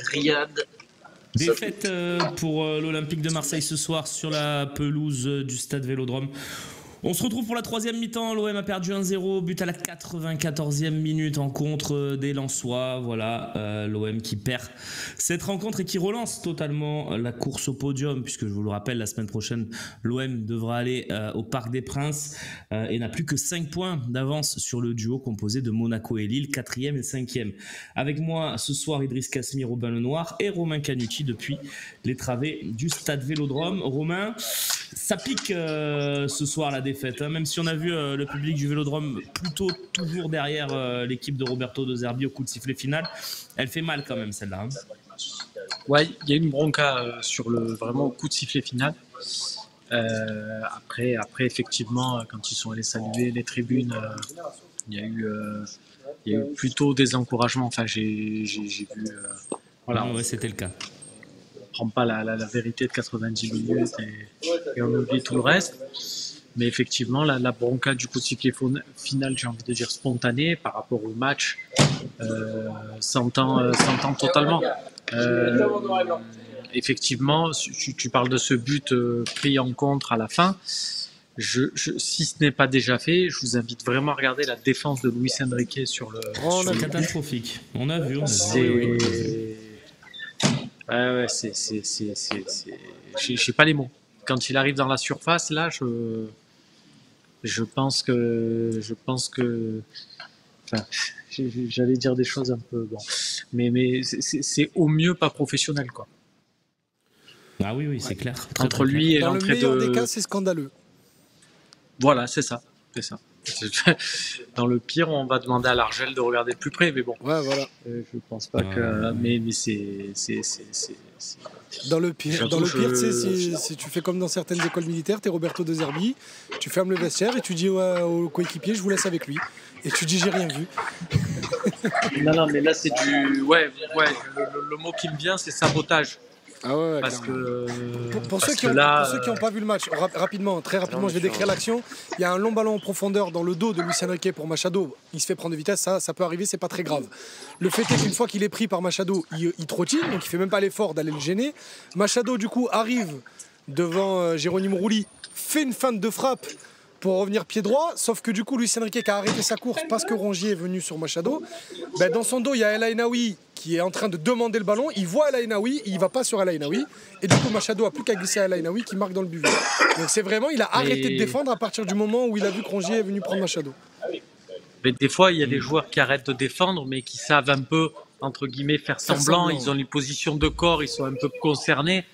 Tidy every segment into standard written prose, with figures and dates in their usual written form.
Riyad. Défaite pour l'Olympique de Marseille ce soir sur la pelouse du stade Vélodrome. On se retrouve pour la troisième mi-temps. L'OM a perdu 1-0, but à la 94e minute en contre des Lensois. Voilà, l'OM qui perd cette rencontre et qui relance totalement la course au podium, puisque je vous le rappelle, la semaine prochaine, l'OM devra aller au Parc des Princes et n'a plus que 5 points d'avance sur le duo composé de Monaco et Lille, 4e et 5e. Avec moi ce soir, Idriss Kasmi, Robin Lenoir et Romain Canucci depuis les travées du stade Vélodrome. Romain, ça pique ce soir la défaite, hein, même si on a vu le public du Vélodrome plutôt toujours derrière l'équipe de Roberto De Zerbi au coup de sifflet final. Elle fait mal quand même celle-là. Hein. Ouais, il y a une bronca sur vraiment au coup de sifflet final. Après, effectivement, quand ils sont allés saluer les tribunes, il y a eu plutôt des encouragements. Enfin, j'ai vu. Voilà. Ouais, c'était le cas. On prend pas la vérité de 90 minutes et on oublie tout le reste. Mais effectivement, la bronca du coup de sifflet final, j'ai envie de dire spontanée par rapport au match, s'entend totalement. Effectivement, tu parles de ce but pris en contre à la fin. Si ce n'est pas déjà fait, je vous invite vraiment à regarder la défense de Luis Enrique sur le. C'est catastrophique. On a vu. Ouais, j'ai pas les mots. Quand il arrive dans la surface, là, je pense que, enfin, j'allais dire des choses un peu bon, mais c'est au mieux pas professionnel, quoi. Ah oui, c'est clair. Entre lui et l'entrée de. Dans le meilleur des cas, c'est scandaleux. Voilà, c'est ça. Dans le pire, on va demander à l'Argel de regarder de plus près, mais bon. Ouais, voilà. Je pense pas que. Mais c'est. Dans le pire, tu sais, si tu fais comme dans certaines écoles militaires, t'es Roberto De Zerbi, tu fermes le vestiaire et tu dis au coéquipier, je vous laisse avec lui. Et tu dis, j'ai rien vu. Non, mais là, c'est du. Ouais, le mot qui me vient, c'est sabotage. Ah ouais, parce que pour ceux qui n'ont pas vu le match, très rapidement, je vais décrire l'action. Il y a un long ballon en profondeur dans le dos de Luis Enrique pour Machado. Il se fait prendre de vitesse, ça peut arriver, c'est pas très grave. Le fait est qu'une fois qu'il est pris par Machado, il trottine, donc il fait même pas l'effort d'aller le gêner. Machado du coup arrive devant Jérôme Rouli, fait une feinte de frappe pour revenir pied droit, sauf que du coup Luis Enrique qui a arrêté sa course parce que Rongier est venu sur Machado, dans son dos il y a El Ainaoui qui est en train de demander le ballon, il voit El Ainaoui, il va pas sur El Ainaoui, et du coup Machado a plus qu'à glisser à El Ainaoui qui marque dans le but. Donc c'est vraiment, il a arrêté de défendre à partir du moment où il a vu que Rongier est venu prendre Machado. Mais des fois il y a des joueurs qui arrêtent de défendre mais qui savent un peu, entre guillemets, faire semblant. Ils ont une position de corps, ils sont un peu concernés.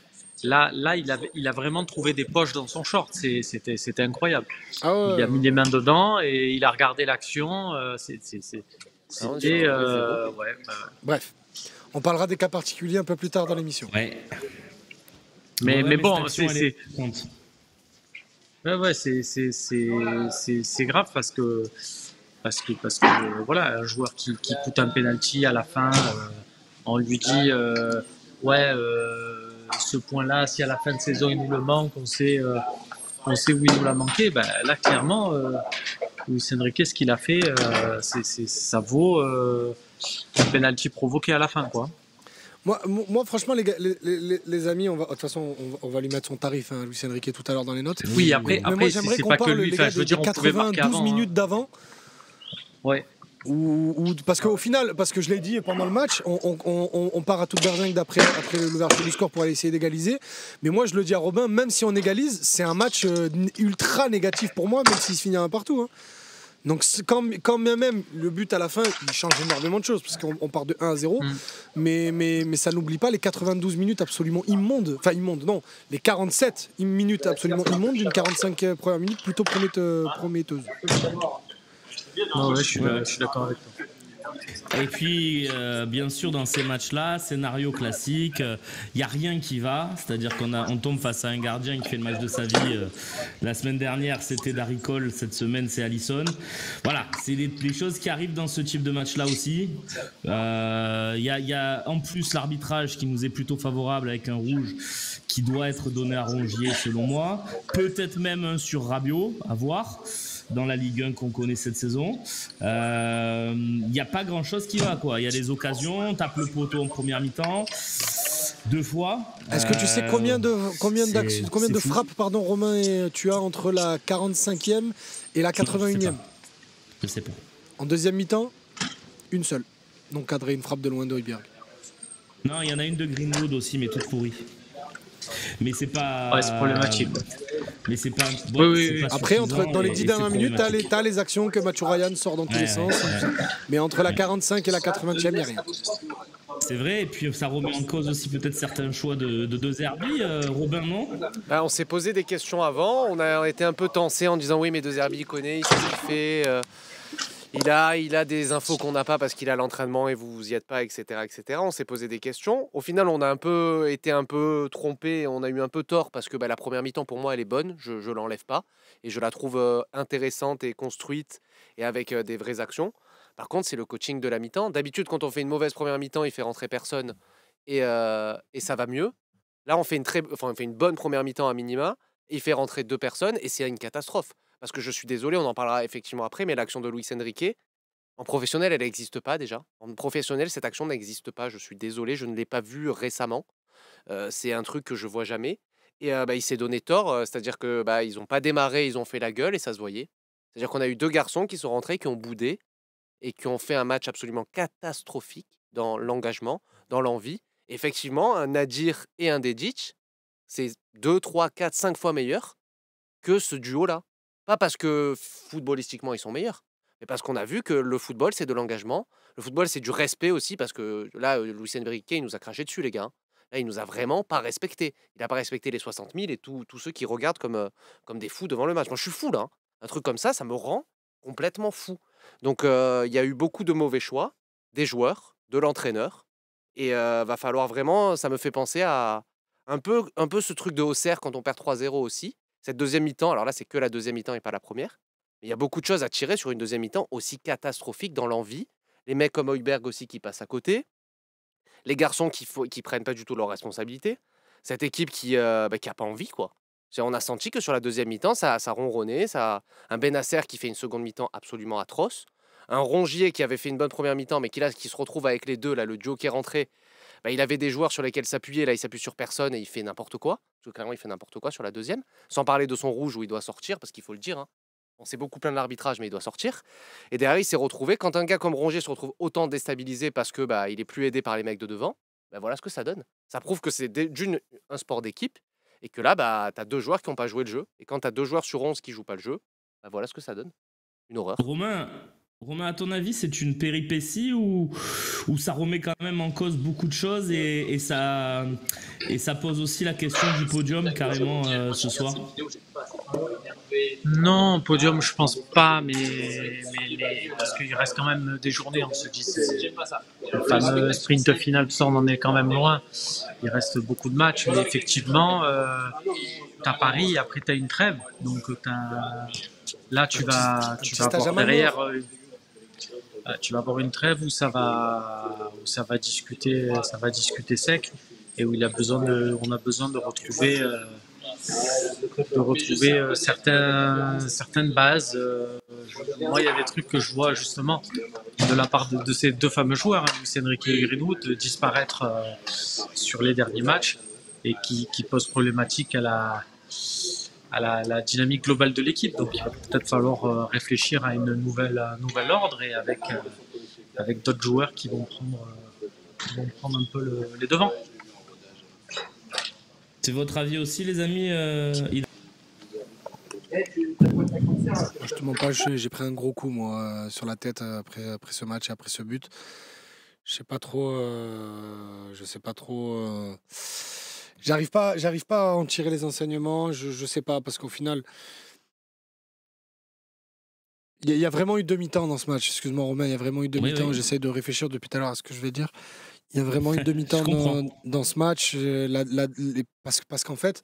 Là, il a vraiment trouvé des poches dans son short. C'était incroyable. Ah ouais, il a mis les mains dedans et il a regardé l'action. Bref, on parlera des cas particuliers un peu plus tard dans l'émission. Ouais. Mais bon, c'est grave parce que voilà, un joueur qui coûte un penalty à la fin, on lui dit ce point-là, si à la fin de saison il nous le manque, on sait où il nous l'a manqué. Là, clairement, Luis Enrique, ce qu'il a fait, ça vaut un penalty provoqué à la fin, quoi. Moi, franchement, les amis, de toute façon, on va lui mettre son tarif, hein, Luis Enrique, tout à l'heure dans les notes. Oui, après moi, j'aimerais qu'on parle, les gars, des 92 minutes d'avant. Ouais. Parce qu'au final, parce que je l'ai dit pendant le match, on part à toute berzingue après l'ouverture du score pour aller essayer d'égaliser. Mais moi, je le dis à Robin, même si on égalise, c'est un match ultra négatif pour moi, même s'il se finit un partout. Hein. Donc quand même le but à la fin, il change énormément de choses, parce qu'on part de 1-0, mais ça n'oublie pas les 92 minutes absolument immondes. Enfin immondes, non, les 47 minutes absolument immondes d'une 45 premières minutes plutôt prometteuses. Non, ouais, je suis d'accord avec toi. Et puis, bien sûr, dans ces matchs-là, scénario classique, il n'y a rien qui va. C'est-à-dire qu'on tombe face à un gardien qui fait le match de sa vie. La semaine dernière, c'était Darry Cole. Cette semaine, c'est Alisson. Voilà, c'est les choses qui arrivent dans ce type de match-là aussi. Il y a en plus l'arbitrage qui nous est plutôt favorable avec un rouge qui doit être donné à Rongier, selon moi. Peut-être même un sur Rabiot, à voir. dans la Ligue 1 qu'on connaît cette saison. Il n'y a pas grand-chose qui va, quoi. Il y a des occasions, on tape le poteau en première mi-temps, 2 fois. Est-ce que tu sais combien de frappes, pardon, Romain, tu as entre la 45e et la 81e? Je sais pas. En deuxième mi-temps, une seule. Donc cadré, une frappe de loin de Højbjerg. Non, il y en a une de Greenwood aussi, mais toute pourrie. Mais c'est pas. Ouais, c'est problématique. Mais c'est pas. Bon, oui. Pas après, dans les 10 dernières minutes, t'as les actions que Mathieu Ryan sort dans tous les sens. Mais entre la 45 et la 80e, il n'y a rien. C'est vrai, et puis ça remet en cause aussi peut-être certains choix de De Zerbi. Robin, non? On s'est posé des questions avant. On a été un peu tensé en disant oui, mais De Zerbi, il connaît, il sait ce qu'il fait. Il a des infos qu'on n'a pas parce qu'il a l'entraînement et vous y êtes pas, etc., etc. On s'est posé des questions. Au final, on a été un peu trompé, on a eu un peu tort parce que la première mi-temps, pour moi, elle est bonne. Je l'enlève pas et je la trouve intéressante et construite et avec des vraies actions. Par contre, c'est le coaching de la mi-temps. D'habitude, quand on fait une mauvaise première mi-temps, il fait rentrer personne et ça va mieux. Là, on fait une bonne première mi-temps à minima. Il fait rentrer 2 personnes et c'est une catastrophe. Parce que je suis désolé, on en parlera effectivement après, mais l'action de Luis Enrique, en professionnel, elle n'existe pas déjà. En professionnel, cette action n'existe pas. Je suis désolé, je ne l'ai pas vue récemment. C'est un truc que je vois jamais. Et il s'est donné tort, c'est-à-dire que ils n'ont pas démarré, ils ont fait la gueule et ça se voyait. C'est-à-dire qu'on a eu 2 garçons qui sont rentrés, qui ont boudé et qui ont fait un match absolument catastrophique dans l'engagement, dans l'envie. Effectivement, un Nadir et un Dedic, c'est 2, 3, 4, 5 fois meilleur que ce duo-là. Pas parce que footballistiquement ils sont meilleurs, mais parce qu'on a vu que le football c'est de l'engagement, le football c'est du respect aussi, parce que là, Luis Enrique il nous a craché dessus les gars. Là il nous a vraiment pas respecté. Il n'a pas respecté les 60 000 et tous ceux qui regardent comme des fous devant le match. Moi je suis fou là, hein. Un truc comme ça me rend complètement fou. Donc il y a eu beaucoup de mauvais choix, des joueurs, de l'entraîneur, et va falloir vraiment, ça me fait penser à un peu ce truc de Auxerre quand on perd 3-0 aussi. Cette deuxième mi-temps, alors là, c'est que la deuxième mi-temps et pas la première. Mais il y a beaucoup de choses à tirer sur une deuxième mi-temps aussi catastrophique dans l'envie. Les mecs comme Højbjerg aussi qui passent à côté. Les garçons qui prennent pas du tout leurs responsabilités. Cette équipe qui a pas envie, quoi. On a senti que sur la deuxième mi-temps, ça ronronnait. Un Bennacer qui fait une seconde mi-temps absolument atroce. Un Rongier qui avait fait une bonne première mi-temps, mais qui se retrouve avec les deux, là, le duo qui est rentré. Il avait des joueurs sur lesquels s'appuyer, là il s'appuie sur personne et il fait n'importe quoi. Parce que clairement il fait n'importe quoi sur la deuxième. Sans parler de son rouge où il doit sortir, parce qu'il faut le dire, hein. On s'est beaucoup plaint de l'arbitrage, mais il doit sortir. Et derrière il s'est retrouvé, quand un gars comme Rongier se retrouve autant déstabilisé parce que il est plus aidé par les mecs de devant, voilà ce que ça donne. Ça prouve que c'est un sport d'équipe et que là t'as 2 joueurs qui n'ont pas joué le jeu. Et quand t'as 2 joueurs sur 11 qui jouent pas le jeu, voilà ce que ça donne. Une horreur. Romain, à ton avis, c'est une péripétie ou ça remet quand même en cause beaucoup de choses et ça pose aussi la question du podium carrément ce soir? Non, podium, je pense pas, mais parce qu'il reste quand même des journées, on se dit, c'est le fameux sprint final, ça on en est quand même loin. Il reste beaucoup de matchs, mais effectivement, t'as Paris, et après t'as une trêve, donc là tu vas avoir derrière. Tu vas avoir une trêve où ça va discuter sec et où on a besoin de retrouver certaines bases. Moi, il y a des trucs que je vois justement de la part de ces 2 fameux joueurs, Luis Enrique et Greenwood, disparaître sur les derniers matchs et qui posent problématique à la dynamique globale de l'équipe. Donc il va peut-être falloir réfléchir à un nouvel ordre et avec d'autres joueurs qui vont prendre un peu les devants. C'est votre avis aussi, les amis? Je te mens pas, j'ai pris un gros coup moi sur la tête après ce match et après ce but. Je sais pas trop. J'arrive pas à en tirer les enseignements. Je sais pas parce qu'au final, il y a vraiment eu demi-temps dans ce match. Excuse-moi Romain, il y a vraiment eu demi-temps. Oui. J'essaie de réfléchir depuis tout à l'heure à ce que je vais dire. Il y a vraiment eu demi-temps dans ce match parce qu'en fait,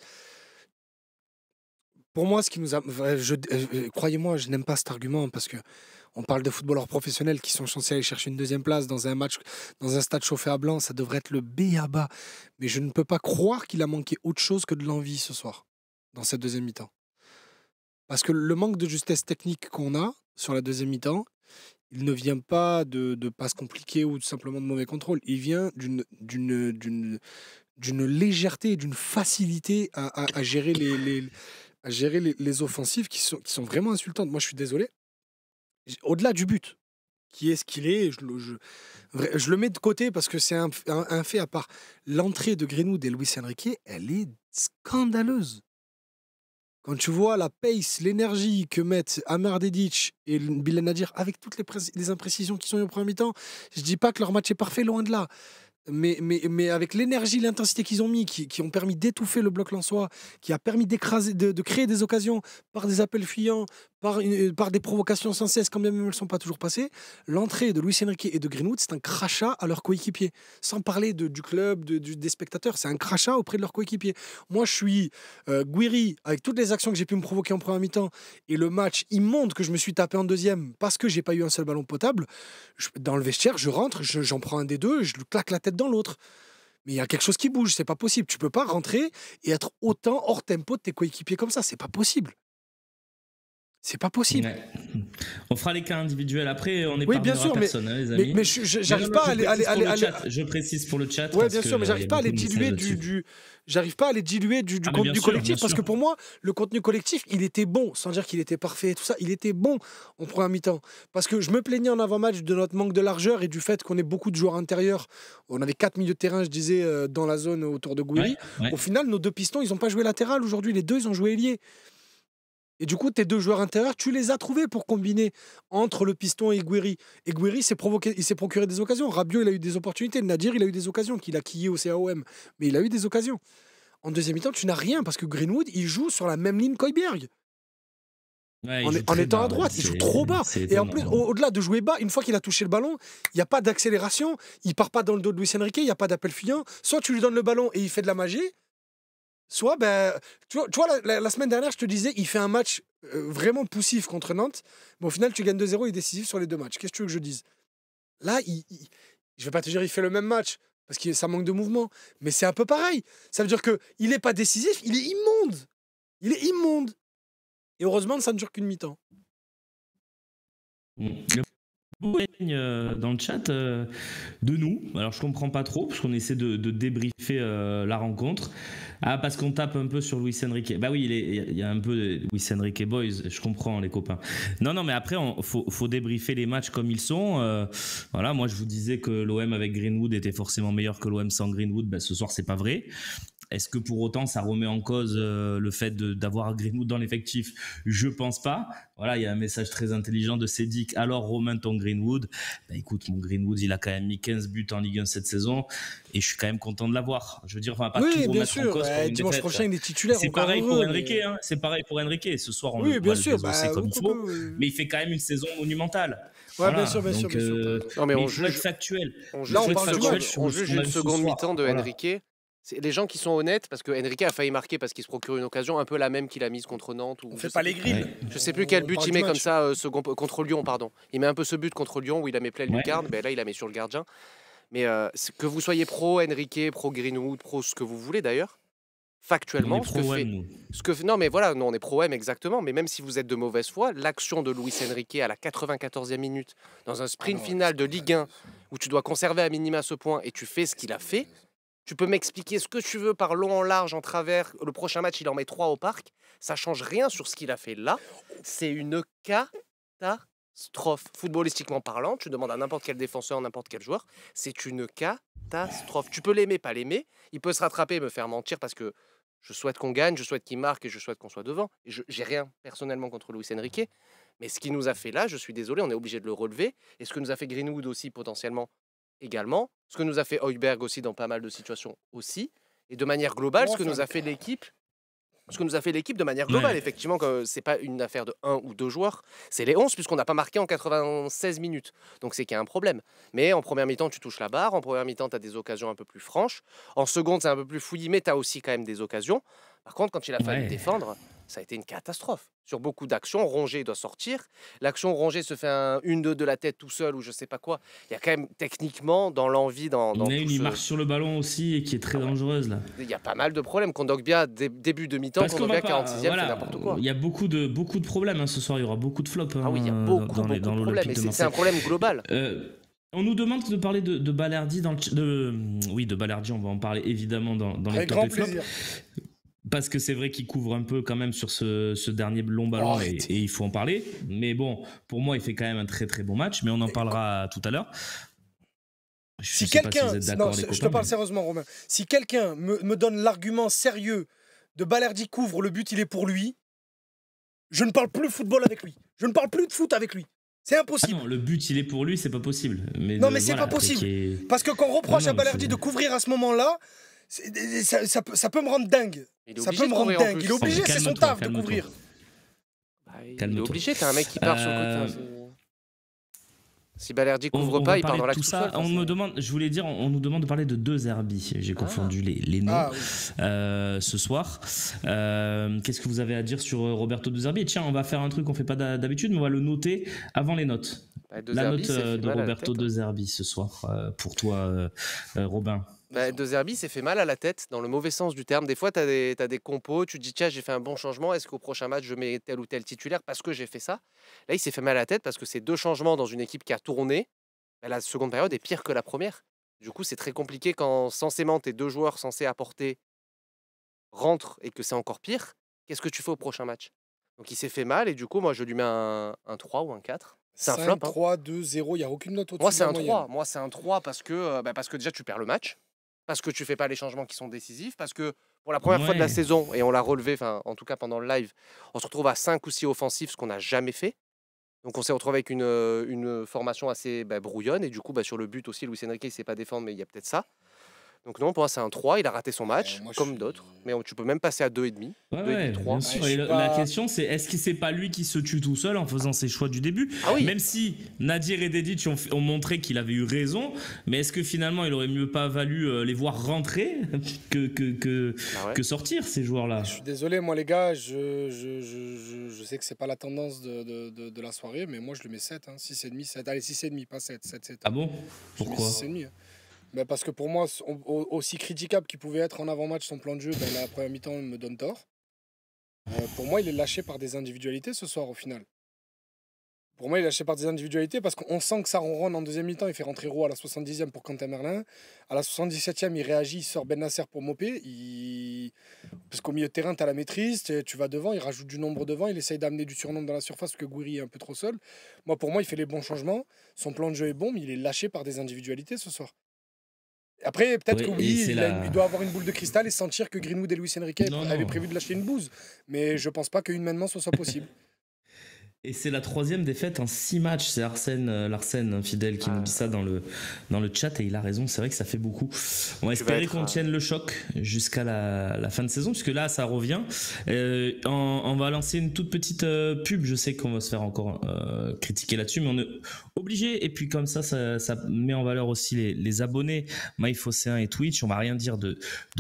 pour moi, ce qui nous a, croyez-moi, je n'aime pas cet argument parce que on parle de footballeurs professionnels qui sont censés aller chercher une deuxième place dans un match, dans un stade chauffé à blanc. Ça devrait être le b.a.-ba. Mais je ne peux pas croire qu'il a manqué autre chose que de l'envie ce soir, dans cette deuxième mi-temps. Parce que le manque de justesse technique qu'on a sur la deuxième mi-temps, il ne vient pas de passes compliquées ou simplement de mauvais contrôle. Il vient d'une légèreté et d'une facilité à gérer les offensives qui sont vraiment insultantes. Moi, je suis désolé. Au-delà du but, qui est ce qu'il est, je le mets de côté parce que c'est un fait à part. L'entrée de Greenwood et Luis Enrique, elle est scandaleuse. Quand tu vois la pace, l'énergie que mettent Amar Dedic et Bilal Nadir avec toutes les imprécisions qui sont au premier mi-temps, je dis pas que leur match est parfait, loin de là. Mais avec l'énergie, l'intensité qu'ils ont mis, qui ont permis d'étouffer le bloc lensois, qui a permis d'écraser, de créer des occasions par des appels fuyants, par des provocations sans cesse, quand bien même elles ne sont pas toujours passées, l'entrée de Luis Enrique et de Greenwood, c'est un crachat à leurs coéquipiers. Sans parler du club, des spectateurs, c'est un crachat auprès de leurs coéquipiers. Moi, je suis Guiri, avec toutes les actions que j'ai pu me provoquer en première mi-temps, et le match immonde que je me suis tapé en deuxième, parce que j'ai pas eu un seul ballon potable, dans le vestiaire, je rentre, j'en prends un des deux, je lui claque la tête dans l'autre. Mais il y a quelque chose qui bouge, c'est pas possible. Tu peux pas rentrer et être autant hors tempo de tes coéquipiers comme ça, c'est pas possible. C'est pas possible. Ouais. On fera les cas individuels après, on n'est oui, pas bien sûr, personne, hein, les amis. Mais j'arrive pas à Je précise pour le chat. Oui, bien sûr, mais j'arrive pas à les diluer j'arrive pas à les diluer du contenu collectif parce que pour moi, le contenu collectif, il était bon, sans dire qu'il était parfait et tout ça, il était bon en première mi-temps. Parce que je me plaignais en avant-match de notre manque de largeur et du fait qu'on ait beaucoup de joueurs intérieurs. On avait 4 milieux de terrain, je disais, dans la zone autour de Gouiri. Ouais. Au final, nos deux pistons, ils n'ont pas joué latéral aujourd'hui. Les deux, ils ont joué ailier. Et du coup, tes deux joueurs intérieurs, tu les as trouvés pour combiner entre le piston et Guiri. Et Guiri il s'est procuré des occasions. Rabiot, il a eu des opportunités. Nadir, il a eu des occasions qu'il a quillé au CAOM. Mais il a eu des occasions. En deuxième mi-temps, tu n'as rien parce que Greenwood, il joue sur la même ligne qu'Højbjerg. Ouais, en étant à droite, il joue trop bas. Et en plus, au-delà de jouer bas, une fois qu'il a touché le ballon, il n'y a pas d'accélération. Il part pas dans le dos de Luis Enrique, il n'y a pas d'appel fuyant. Soit tu lui donnes le ballon et il fait de la magie. Soit, tu vois la semaine dernière, je te disais, il fait un match vraiment poussif contre Nantes, mais au final, tu gagnes 2-0, il est décisif sur les deux matchs. Qu'est-ce que tu veux que je dise? Là, je ne vais pas te dire il fait le même match, parce que ça manque de mouvement, mais c'est un peu pareil. Ça veut dire qu'il n'est pas décisif, il est immonde. Il est immonde. Et heureusement, ça ne dure qu'une mi-temps. Dans le chat de nous, alors je comprends pas trop parce qu'on essaie de débriefer la rencontre. Ah, parce qu'on tape un peu sur Luis Enrique. Bah oui, il y a un peu de Luis Enrique boys, je comprends les copains. Non, mais après faut débriefer les matchs comme ils sont. Voilà, moi je vous disais que l'OM avec Greenwood était forcément meilleur que l'OM sans Greenwood. Bah, ce soir c'est pas vrai. Est-ce que pour autant ça remet en cause le fait d'avoir Greenwood dans l'effectif? Je pense pas. Voilà, il y a un message très intelligent de Cédric. Alors Romain, ton Greenwood, bah, écoute, mon Greenwood, il a quand même mis 15 buts en Ligue 1 cette saison et je suis quand même content de l'avoir. Je veux dire, on va pas tout remettre en cause. Dimanche prochain, il est titulaire. C'est pareil pour Enrique. Hein. C'est pareil pour Enrique. Ce soir, on le désosser comme il faut. Mais il fait quand même une saison monumentale. Ouais, voilà. Bien sûr. Non, mais on juge factuel. On juge une seconde mi-temps de Enrique. C'est les gens qui sont honnêtes, parce que Enrique a failli marquer parce qu'il se procure une occasion, un peu la même qu'il a mise contre Nantes. On fait pas les grilles. Je sais plus quel but il met comme ça contre Lyon, pardon. Il met un peu ce but contre Lyon où il a mis plein de lucarne, ben là il a mis sur le gardien. Mais que vous soyez pro Enrique, pro Greenwood, pro ce que vous voulez d'ailleurs, factuellement, non mais voilà, on est pro M exactement, mais même si vous êtes de mauvaise foi, l'action de Luis Enrique à la 94e minute dans un sprint final de Ligue 1 où tu dois conserver à minima ce point et tu fais ce qu'il a fait. Tu peux m'expliquer ce que tu veux par long, en large, en travers. Le prochain match, il en met 3 au parc. Ça change rien sur ce qu'il a fait là. C'est une catastrophe. Footballistiquement parlant, tu demandes à n'importe quel défenseur, n'importe quel joueur, c'est une catastrophe. Tu peux l'aimer, pas l'aimer. Il peut se rattraper et me faire mentir parce que je souhaite qu'on gagne, je souhaite qu'il marque et je souhaite qu'on soit devant. Et j'ai rien personnellement contre Luis Enrique. Mais ce qu'il nous a fait là, je suis désolé, on est obligé de le relever. Et ce que nous a fait Greenwood aussi potentiellement, également, ce que nous a fait Højbjerg aussi dans pas mal de situations aussi, et de manière globale, ce que nous a fait l'équipe de manière globale, effectivement, que c'est pas une affaire de 1 ou 2 joueurs, c'est les 11, puisqu'on n'a pas marqué en 96 minutes, donc c'est qu'il y a un problème. Mais en première mi-temps, tu touches la barre, en première mi-temps, tu as des occasions un peu plus franches, en seconde, c'est un peu plus fouillis, mais tu as aussi quand même des occasions. Par contre, quand il a fallu défendre, ça a été une catastrophe. Sur beaucoup d'actions, Rongier doit sortir. L'action Rongier se fait un 1-2 de la tête tout seul ou je sais pas quoi. Il y a quand même techniquement dans l'envie, dans Il y en a tout une, il marche sur le ballon aussi et qui est très dangereuse là. Il y a pas mal de problèmes. Kondogbia, début de mi-temps, Kondogbia 46e, fait n'importe quoi. Il y a beaucoup de problèmes hein, ce soir, il y aura beaucoup de flops. Ah oui, il y a beaucoup de problèmes. Et c'est un problème global. On nous demande de parler de Balerdi de Balerdi, on va en parler évidemment dans les top et flops. Parce que c'est vrai qu'il couvre un peu quand même sur ce dernier long ballon et il faut en parler. Mais bon, pour moi, il fait quand même un très très bon match, mais on en parlera tout à l'heure. Si quelqu'un, je te parle sérieusement, Romain, si quelqu'un me donne l'argument sérieux de Balerdi couvre, le but il est pour lui, je ne parle plus football avec lui. Je ne parle plus de foot avec lui. C'est impossible. Ah non, le but il est pour lui, c'est pas possible. Mais c'est pas possible. Parce que quand on reproche à Balerdi de couvrir à ce moment-là, ça peut me rendre dingue. Ça peut me rendre dingue. Il est obligé, c'est son taf de couvrir. Il est obligé, t'as un mec qui part sur le côté. Si Balerdi couvre pas, il part dans l'axe tout seul. On nous demande de parler de De Zerbi. J'ai confondu les noms ce soir. Qu'est-ce que vous avez à dire sur Roberto De Zerbi? Et tiens, on va faire un truc qu'on fait pas d'habitude, mais on va le noter avant les notes. La note de Roberto De Zerbi ce soir pour toi, Robin. De Zerbi s'est fait mal à la tête, dans le mauvais sens du terme. Des fois, tu as des compos, tu te dis, tiens, j'ai fait un bon changement, est-ce qu'au prochain match, je mets tel ou tel titulaire parce que j'ai fait ça? Là, il s'est fait mal à la tête parce que ces deux changements dans une équipe qui a tourné, la seconde période est pire que la première. Du coup, c'est très compliqué quand, censément, tes deux joueurs censés apporter rentrent et que c'est encore pire. Qu'est-ce que tu fais au prochain match? Donc, il s'est fait mal et du coup, moi, je lui mets un 3 ou un 4. C'est un flop. 3, 2, 0, il n'y a aucune note au-dessus. Moi, c'est un 3. Moi, c'est un 3 parce que déjà, tu perds le match. Parce que tu fais pas les changements qui sont décisifs, parce que pour la première fois de la saison, et on l'a relevé, en tout cas pendant le live, on se retrouve à 5 ou 6 offensifs, ce qu'on n'a jamais fait. Donc on s'est retrouvé avec une formation assez brouillonne, et du coup sur le but aussi, Luis Enrique il sait pas défendre, mais il y a peut-être ça. Donc non, pour moi c'est un 3, il a raté son match, comme d'autres, mais tu peux même passer à 2,5. 3. Bien sûr. Et la question c'est, est-ce que c'est pas lui qui se tue tout seul en faisant ses choix du début? Même si Nadir et Dedic ont montré qu'il avait eu raison, mais est-ce que finalement il aurait mieux pas valu les voir rentrer que sortir ces joueurs-là? Je suis désolé, moi les gars, je sais que c'est pas la tendance de la soirée, mais moi je le mets 7, 6,5, 7. Allez, 6,5, pas 7, 7. Ah bon? Pourquoi? 6,5. Parce que pour moi, aussi critiquable qu'il pouvait être en avant-match son plan de jeu, la première mi-temps me donne tort. Pour moi, il est lâché par des individualités ce soir au final. Pour moi, il est lâché par des individualités parce qu'on sent que ça ronronne en deuxième mi-temps. Il fait rentrer Roux à la 70e pour Quentin Merlin. À la 77e, il réagit, il sort Ben Nasser pour Mopé. Parce qu'au milieu de terrain, tu as la maîtrise, tu vas devant, il rajoute du nombre devant, il essaye d'amener du surnombre dans la surface parce que Gouiri est un peu trop seul. Pour moi, il fait les bons changements. Son plan de jeu est bon, mais il est lâché par des individualités ce soir. Après, peut-être il doit avoir une boule de cristal et sentir que Greenwood et Luis Enrique avaient prévu de lâcher une bouse. Mais je pense pas qu'humainement ce soit possible. Et c'est la 3e défaite en 6 matchs. C'est Larsen fidèle qui nous dit ça dans le chat et il a raison. C'est vrai que ça fait beaucoup. On va espérer qu'on tienne le choc jusqu'à la fin de saison puisque là ça revient. On va lancer une toute petite pub. Je sais qu'on va se faire encore critiquer là-dessus, mais on est obligé. Et puis comme ça met en valeur aussi les abonnés MyFocéen et Twitch. On va rien dire de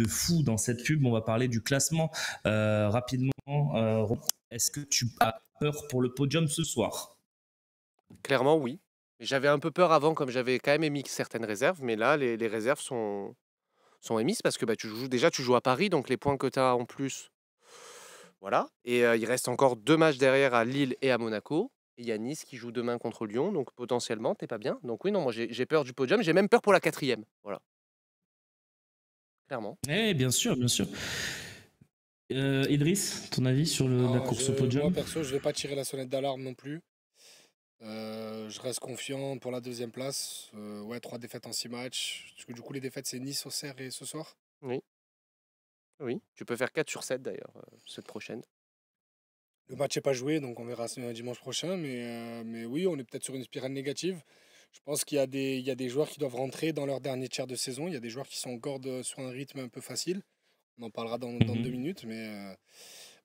fou dans cette pub. On va parler du classement rapidement. Est-ce que tu as peur pour le podium ce soir? Clairement, oui. J'avais un peu peur avant, comme j'avais quand même émis certaines réserves, mais là, les réserves sont émises parce que tu joues à Paris, donc les points que tu as en plus, voilà. Et il reste encore 2 matchs derrière à Lille et à Monaco. Et il y a Nice qui joue demain contre Lyon, donc potentiellement, t'es pas bien. Donc oui, non, moi j'ai peur du podium, j'ai même peur pour la 4e. Voilà. Clairement. Bien sûr, bien sûr. Idriss, ton avis sur la course au podium? Moi perso, je vais pas tirer la sonnette d'alarme non plus. Je reste confiant pour la 2e place. 3 défaites en 6 matchs. Parce que du coup, les défaites, c'est Nice, Auxerre et ce soir. Oui, tu peux faire 4 sur 7 d'ailleurs, cette prochaine. Le match n'est pas joué, donc on verra dimanche prochain. Mais oui, on est peut-être sur une spirale négative. Je pense qu'il y a des joueurs qui doivent rentrer dans leur dernier tiers de saison. Il y a des joueurs qui sont encore sur un rythme un peu facile. On en parlera dans 2 minutes, mais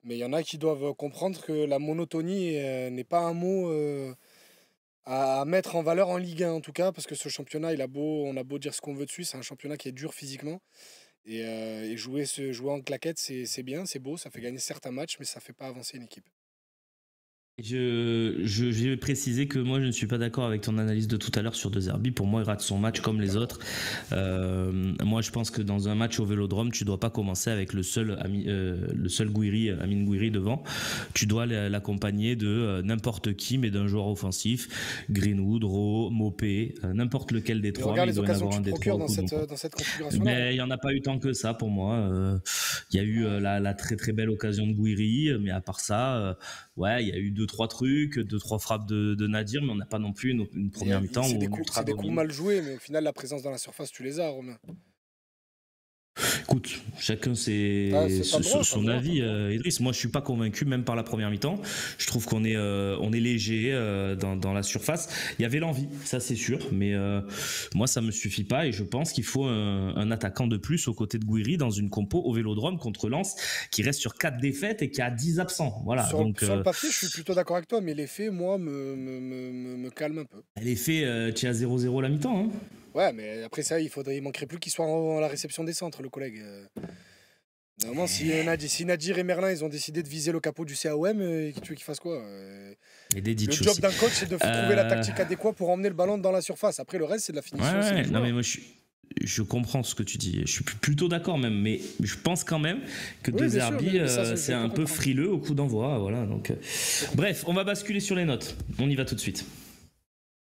il y en a qui doivent comprendre que la monotonie n'est pas un mot à mettre en valeur en Ligue 1 en tout cas, parce que ce championnat, on a beau dire ce qu'on veut dessus, c'est un championnat qui est dur physiquement. Et jouer en claquette, c'est bien, c'est beau, ça fait gagner certains matchs, mais ça fait pas avancer une équipe. Je vais préciser que moi je ne suis pas d'accord avec ton analyse de tout à l'heure sur De Zerbi. Pour moi il rate son match comme les autres. Moi je pense que dans un match au Vélodrome tu dois pas commencer avec le seul Gouiri, Amine Gouiri devant. Tu dois l'accompagner de n'importe qui, mais d'un joueur offensif, Greenwood, Rowe, Mopé, n'importe lequel des trois. Regarde les occasions que tu procures dans cette configuration. Mais il y en a pas eu tant que ça pour moi. Il y a eu la très très belle occasion de Gouiri, mais à part ça, ouais, il y a eu 2-3 trucs, 2-3 frappes de Nadir, mais on n'a pas non plus une première mi-temps. C'est des coups mal joués, mais au final, la présence dans la surface, tu les as, Romain. Écoute, chacun son avis, Idriss. Moi, je suis pas convaincu, même par la première mi-temps. Je trouve qu'on est léger dans la surface. Il y avait l'envie, ça c'est sûr, mais moi ça me suffit pas et je pense qu'il faut un attaquant de plus aux côtés de Gouiri dans une compo au Vélodrome contre Lens qui reste sur 4 défaites et qui a 10 absents. Voilà. Sur le papier, je suis plutôt d'accord avec toi, mais les faits, moi, me calment un peu. Les faits, tu es à 0-0 la mi-temps. Hein. Ouais, mais après ça, il manquerait plus qu'il soit en la réception des centres, le collègue. Normalement, si Nadir et Merlin, ils ont décidé de viser le capot du CAOM, tu veux qu'ils fassent quoi Le job d'un coach, c'est de trouver la tactique adéquate pour emmener le ballon dans la surface. Après, le reste, c'est de la finition. Ouais, non, mais moi, je comprends ce que tu dis. Je suis plutôt d'accord même, mais je pense quand même que De Zerbi, c'est un peu frileux au coup d'envoi. Voilà, donc, bref, on va basculer sur les notes. On y va tout de suite.